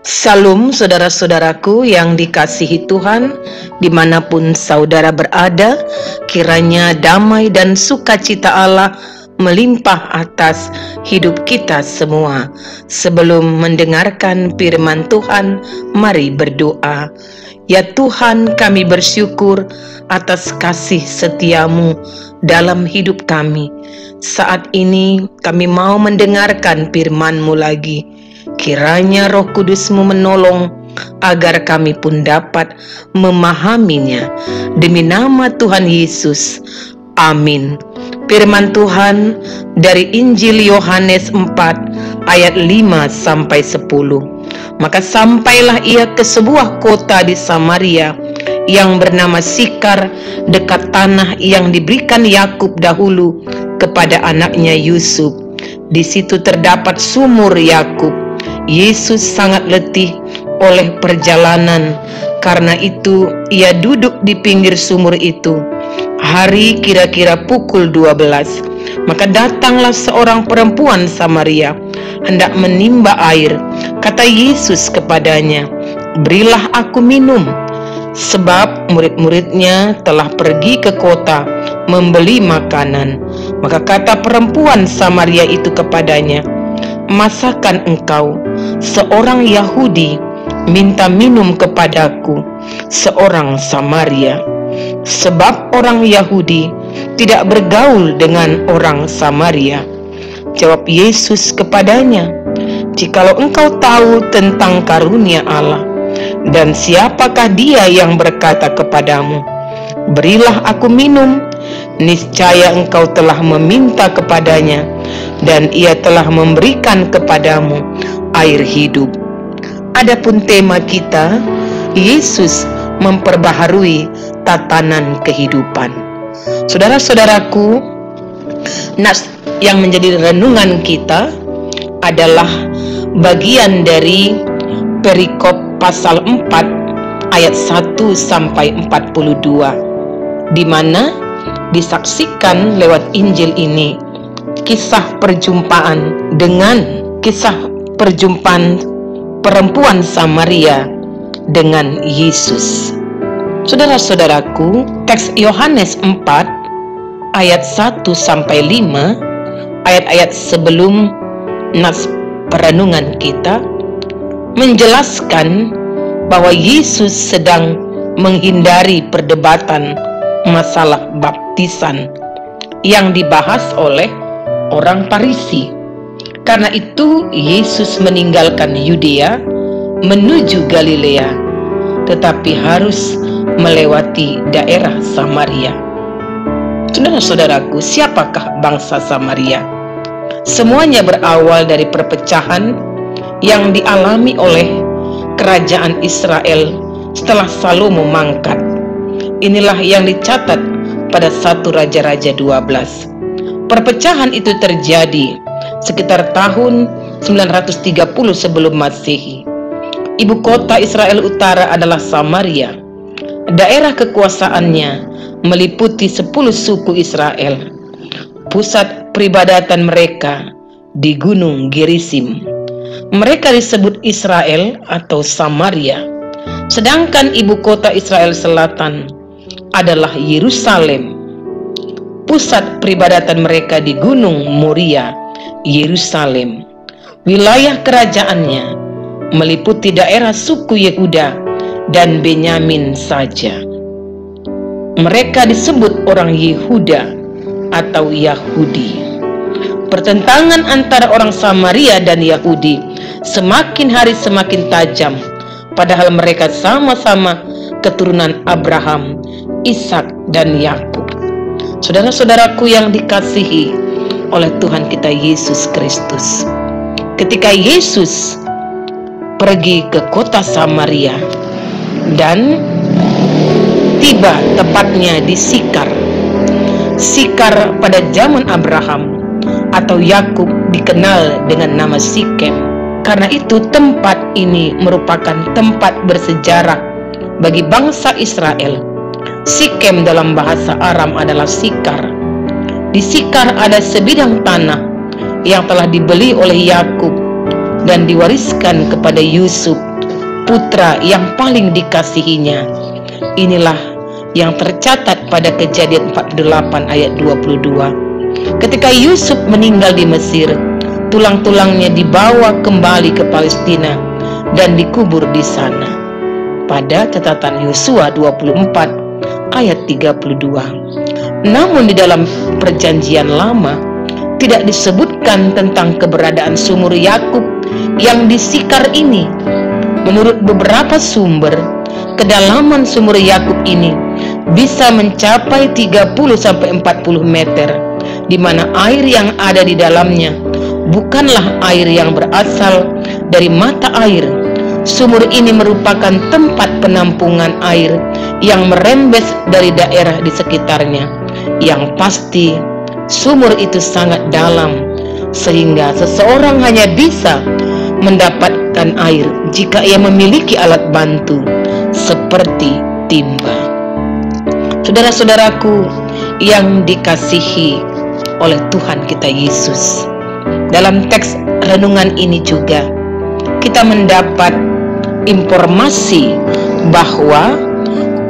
Salam saudara-saudaraku yang dikasihi Tuhan, dimanapun saudara berada, kiranya damai dan sukacita Allah melimpah atas hidup kita semua. Sebelum mendengarkan firman Tuhan, mari berdoa. Ya Tuhan, kami bersyukur atas kasih setiamu dalam hidup kami. Saat ini kami mau mendengarkan firman-Mu lagi. Kiranya Roh Kudus-Mu menolong agar kami pun dapat memahaminya. Demi nama Tuhan Yesus, amin. Firman Tuhan dari Injil Yohanes 4 ayat 5-10. Maka sampailah ia ke sebuah kota di Samaria yang bernama Sikar, dekat tanah yang diberikan Yakub dahulu kepada anaknya Yusuf. Di situ terdapat sumur Yakub. Yesus sangat letih oleh perjalanan, karena itu ia duduk di pinggir sumur itu. Hari kira-kira pukul 12. Maka datanglah seorang perempuan Samaria hendak menimba air. Kata Yesus kepadanya, "Berilah aku minum." Sebab murid-muridnya telah pergi ke kota membeli makanan. Maka kata perempuan Samaria itu kepadanya, "Masakan engkau, seorang Yahudi, minta minum kepadaku, seorang Samaria?" Sebab orang Yahudi tidak bergaul dengan orang Samaria. Jawab Yesus kepadanya, "Jikalau engkau tahu tentang karunia Allah, dan siapakah dia yang berkata kepadamu, 'Berilah aku minum,' niscaya engkau telah meminta kepadanya, dan ia telah memberikan kepadamu air hidup." Adapun tema kita, Yesus memperbaharui tatanan kehidupan. Saudara-saudaraku, nas yang menjadi renungan kita adalah bagian dari perikop pasal 4 ayat 1-42, di mana disaksikan lewat Injil ini kisah perjumpaan perempuan Samaria dengan Yesus. Saudara-saudaraku, teks Yohanes 4 ayat 1-5, ayat-ayat sebelum nas perenungan kita, menjelaskan bahwa Yesus sedang menghindari perdebatan masalah baptisan yang dibahas oleh orang Farisi. Karena itu Yesus meninggalkan Yudea menuju Galilea, tetapi harus melewati daerah Samaria. Saudara-saudaraku, siapakah bangsa Samaria? Semuanya berawal dari perpecahan yang dialami oleh kerajaan Israel setelah Salomo mangkat. Inilah yang dicatat pada 1 Raja-Raja 12. Perpecahan itu terjadi sekitar tahun 930 sebelum Masehi. Ibu kota Israel Utara adalah Samaria. Daerah kekuasaannya meliputi 10 suku Israel. Pusat peribadatan mereka di Gunung Gerizim. Mereka disebut Israel atau Samaria. Sedangkan ibu kota Israel Selatan adalah Yerusalem. Pusat peribadatan mereka di Gunung Moria, Yerusalem. Wilayah kerajaannya meliputi daerah suku Yehuda dan Benyamin saja. Mereka disebut orang Yehuda atau Yahudi. Pertentangan antara orang Samaria dan Yahudi semakin hari semakin tajam, padahal mereka sama-sama keturunan Abraham, Ishak, dan Yakub. Saudara-saudaraku yang dikasihi oleh Tuhan kita Yesus Kristus, ketika Yesus pergi ke kota Samaria dan tiba tepatnya di Sikar. Sikar pada zaman Abraham atau Yakub dikenal dengan nama Sikem. Karena itu tempat ini merupakan tempat bersejarah bagi bangsa Israel. Sikem dalam bahasa Aram adalah Sikar. Di Sikar ada sebidang tanah yang telah dibeli oleh Yakub dan diwariskan kepada Yusuf, putra yang paling dikasihinya. Inilah yang tercatat pada Kejadian 48 ayat 22. Ketika Yusuf meninggal di Mesir, tulang-tulangnya dibawa kembali ke Palestina dan dikubur di sana. Pada catatan Yosua 24 ayat 32. Namun di dalam Perjanjian Lama tidak disebutkan tentang keberadaan sumur Yakub yang disikar ini. Menurut beberapa sumber, kedalaman sumur Yakub ini bisa mencapai 30-40 meter, di mana air yang ada di dalamnya bukanlah air yang berasal dari mata air. Sumur ini merupakan tempat penampungan air yang merembes dari daerah di sekitarnya. Yang pasti, sumur itu sangat dalam, sehingga seseorang hanya bisa mendapatkan air jika ia memiliki alat bantu seperti timba. Saudara-saudaraku yang dikasihi oleh Tuhan kita Yesus, dalam teks renungan ini juga kita mendapat informasi bahwa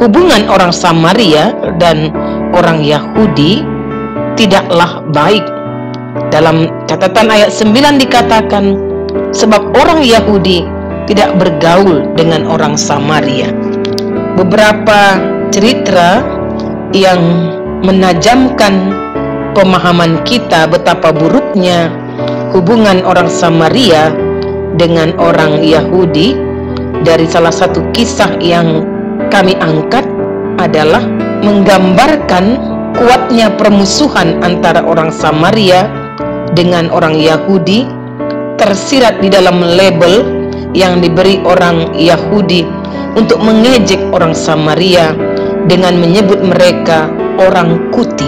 hubungan orang Samaria dan orang Yahudi tidaklah baik. Dalam catatan ayat 9 dikatakan, sebab orang Yahudi tidak bergaul dengan orang Samaria. Beberapa cerita yang menajamkan pemahaman kita betapa buruknya hubungan orang Samaria dengan orang Yahudi. Dari salah satu kisah yang kami angkat adalah menggambarkan kuatnya permusuhan antara orang Samaria dengan orang Yahudi, tersirat di dalam label yang diberi orang Yahudi untuk mengejek orang Samaria dengan menyebut mereka orang Kuti.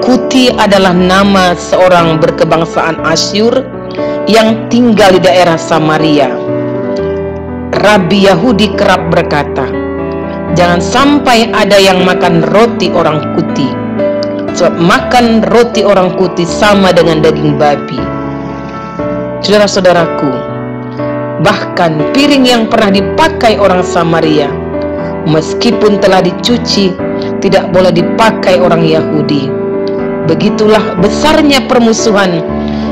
Kuti adalah nama seorang berkebangsaan Asyur yang tinggal di daerah Samaria. Rabi Yahudi kerap berkata, jangan sampai ada yang makan roti orang Kuti, sebab makan roti orang Kuti sama dengan daging babi. Saudara-saudaraku, bahkan piring yang pernah dipakai orang Samaria, meskipun telah dicuci, tidak boleh dipakai orang Yahudi. Begitulah besarnya permusuhan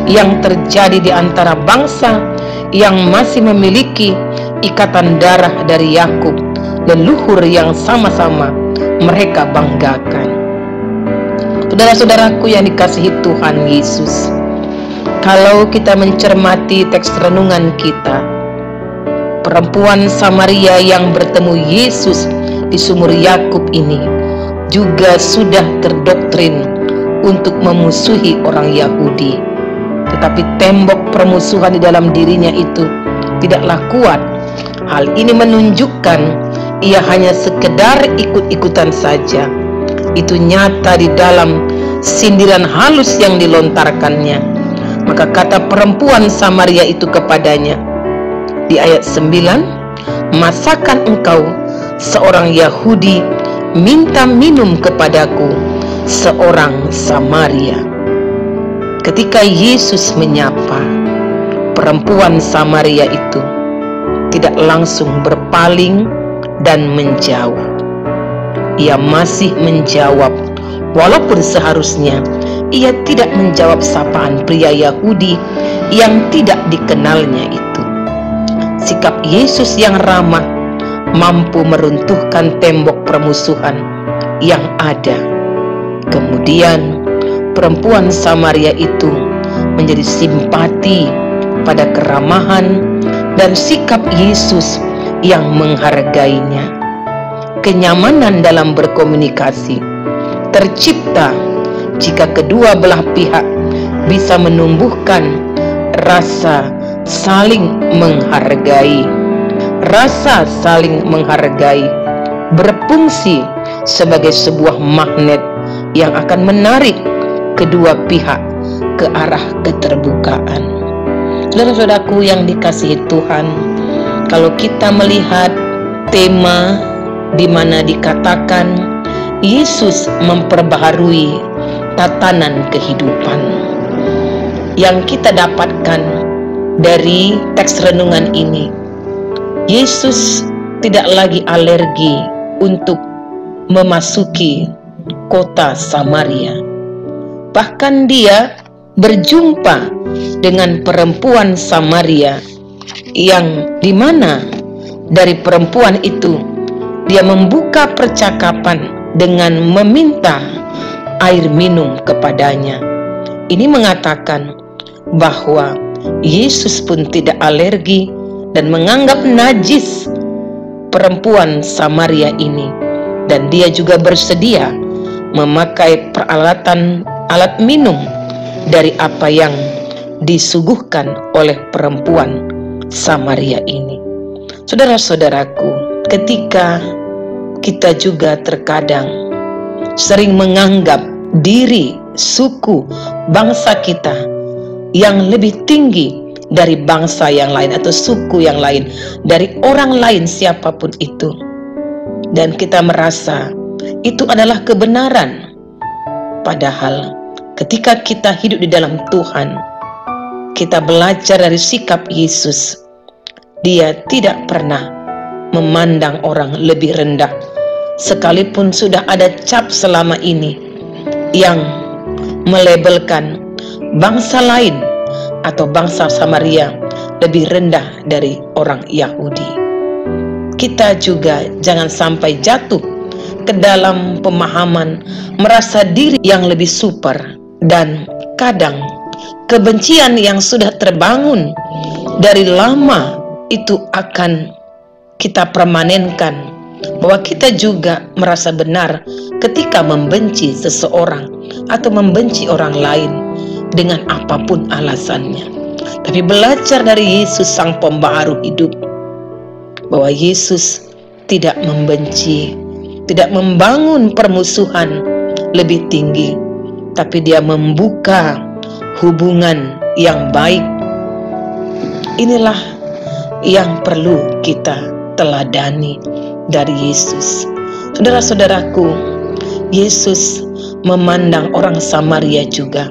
yang terjadi di antara bangsa yang masih memiliki ikatan darah dari Yakub, leluhur yang sama-sama mereka banggakan. Saudara-saudaraku yang dikasihi Tuhan Yesus, kalau kita mencermati teks renungan kita, perempuan Samaria yang bertemu Yesus di sumur Yakub ini juga sudah terdoktrin untuk memusuhi orang Yahudi. Tetapi tembok permusuhan di dalam dirinya itu tidaklah kuat. Hal ini menunjukkan ia hanya sekedar ikut-ikutan saja. Itu nyata di dalam sindiran halus yang dilontarkannya. Maka kata perempuan Samaria itu kepadanya di ayat 9, masakan engkau seorang Yahudi minta minum kepadaku seorang Samaria? Ketika Yesus menyapa, perempuan Samaria itu tidak langsung berpaling dan menjauh. Ia masih menjawab, walaupun seharusnya ia tidak menjawab sapaan pria Yahudi yang tidak dikenalnya itu. Sikap Yesus yang ramah mampu meruntuhkan tembok permusuhan yang ada. Kemudian perempuan Samaria itu menjadi simpati pada keramahan dan sikap Yesus yang menghargainya. Kenyamanan dalam berkomunikasi tercipta jika kedua belah pihak bisa menumbuhkan rasa saling menghargai. Rasa saling menghargai berfungsi sebagai sebuah magnet yang akan menarik kedua pihak ke arah keterbukaan. Saudara-saudaraku yang dikasihi Tuhan, kalau kita melihat tema di mana dikatakan Yesus memperbaharui tatanan kehidupan, yang kita dapatkan dari teks renungan ini, Yesus tidak lagi alergi untuk memasuki kota Samaria. Bahkan dia berjumpa dengan perempuan Samaria yang dimana dari perempuan itu dia membuka percakapan dengan meminta air minum kepadanya. Ini mengatakan bahwa Yesus pun tidak alergi dan menganggap najis perempuan Samaria ini, dan dia juga bersedia memakai peralatan alat minum dari apa yang disuguhkan oleh perempuan Samaria ini. Saudara-saudaraku, ketika kita juga terkadang sering menganggap diri, suku, bangsa kita yang lebih tinggi dari bangsa yang lain atau suku yang lain, dari orang lain siapapun itu, dan kita merasa itu adalah kebenaran. Padahal ketika kita hidup di dalam Tuhan, kita belajar dari sikap Yesus. Dia tidak pernah memandang orang lebih rendah, sekalipun sudah ada cap selama ini yang melabelkan bangsa lain atau bangsa Samaria lebih rendah dari orang Yahudi. Kita juga jangan sampai jatuh ke dalam pemahaman merasa diri yang lebih super, dan kadang kebencian yang sudah terbangun dari lama itu akan kita permanenkan, bahwa kita juga merasa benar ketika membenci seseorang atau membenci orang lain dengan apapun alasannya. Tapi belajar dari Yesus Sang Pembaharu hidup, bahwa Yesus tidak membenci, tidak membangun permusuhan lebih tinggi, tapi dia membuka hubungan yang baik. Inilah yang perlu kita teladani dari Yesus. Saudara-saudaraku, Yesus memandang orang Samaria juga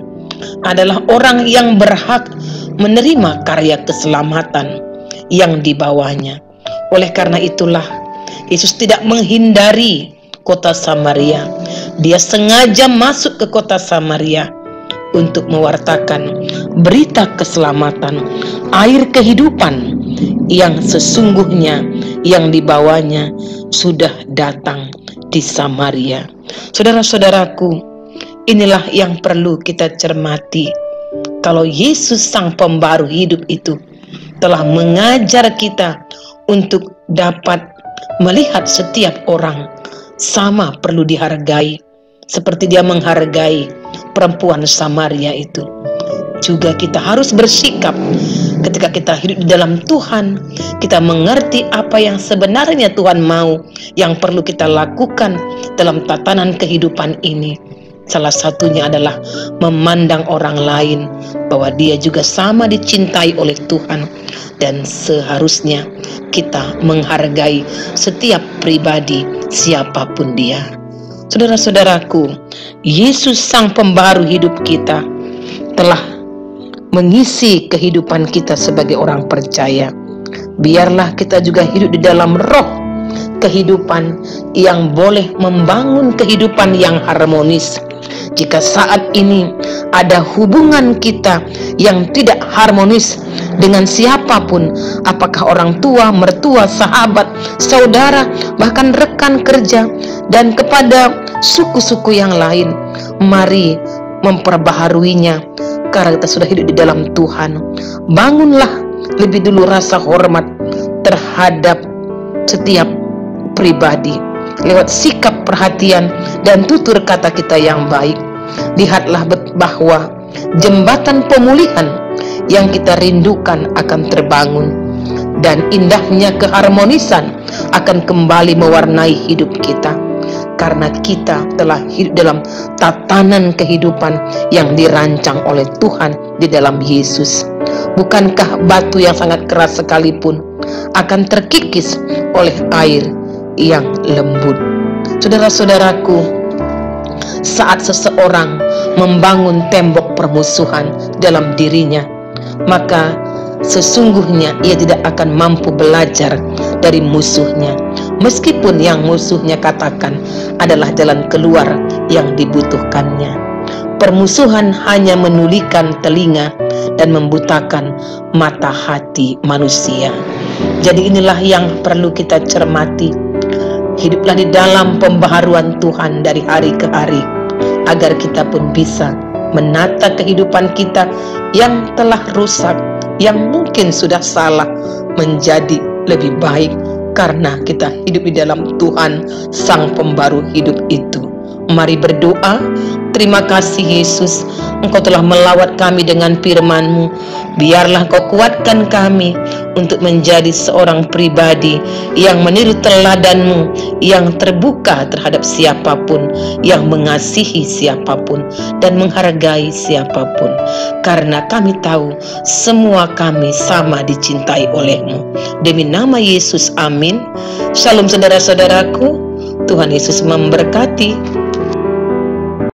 adalah orang yang berhak menerima karya keselamatan yang dibawanya. Oleh karena itulah Yesus tidak menghindari kota Samaria. Dia sengaja masuk ke kota Samaria untuk mewartakan berita keselamatan, air kehidupan yang sesungguhnya yang dibawanya sudah datang di Samaria. Saudara-saudaraku, inilah yang perlu kita cermati. Kalau Yesus Sang Pembaharu hidup itu telah mengajar kita untuk dapat melihat setiap orang sama perlu dihargai, seperti dia menghargai perempuan Samaria itu. Juga kita harus bersikap ketika kita hidup di dalam Tuhan, kita mengerti apa yang sebenarnya Tuhan mau, yang perlu kita lakukan dalam tatanan kehidupan ini. Salah satunya adalah memandang orang lain bahwa dia juga sama dicintai oleh Tuhan, dan seharusnya kita menghargai setiap pribadi siapapun dia. Saudara-saudaraku, Yesus Sang Pembaharu hidup kita telah mengisi kehidupan kita sebagai orang percaya. Biarlah kita juga hidup di dalam roh kehidupan yang boleh membangun kehidupan yang harmonis. Jika saat ini ada hubungan kita yang tidak harmonis dengan siapapun, apakah orang tua, mertua, sahabat, saudara, bahkan rekan kerja, dan kepada suku-suku yang lain, mari memperbaharuinya. Karena kita sudah hidup di dalam Tuhan, bangunlah lebih dulu rasa hormat terhadap setiap pribadi lewat sikap perhatian dan tutur kata kita yang baik. Lihatlah bahwa jembatan pemulihan yang kita rindukan akan terbangun, dan indahnya keharmonisan akan kembali mewarnai hidup kita, karena kita telah hidup dalam tatanan kehidupan yang dirancang oleh Tuhan di dalam Yesus. Bukankah batu yang sangat keras sekalipun akan terkikis oleh air yang lembut? Saudara-saudaraku, saat seseorang membangun tembok permusuhan dalam dirinya, maka sesungguhnya ia tidak akan mampu belajar dari musuhnya, meskipun yang musuhnya katakan adalah jalan keluar yang dibutuhkannya. Permusuhan hanya menulikan telinga dan membutakan mata hati manusia. Jadi inilah yang perlu kita cermati. Hiduplah di dalam pembaharuan Tuhan dari hari ke hari, agar kita pun bisa menata kehidupan kita yang telah rusak, yang mungkin sudah salah, menjadi lebih baik karena kita hidup di dalam Tuhan, Sang Pembaru hidup itu. Mari berdoa. Terima kasih Yesus, Engkau telah melawat kami dengan firman-Mu. Biarlah Kau kuatkan kami untuk menjadi seorang pribadi yang meniru teladan-Mu, yang terbuka terhadap siapapun, yang mengasihi siapapun dan menghargai siapapun. Karena kami tahu semua kami sama dicintai oleh-Mu. Demi nama Yesus, amin. Shalom saudara-saudaraku, Tuhan Yesus memberkati.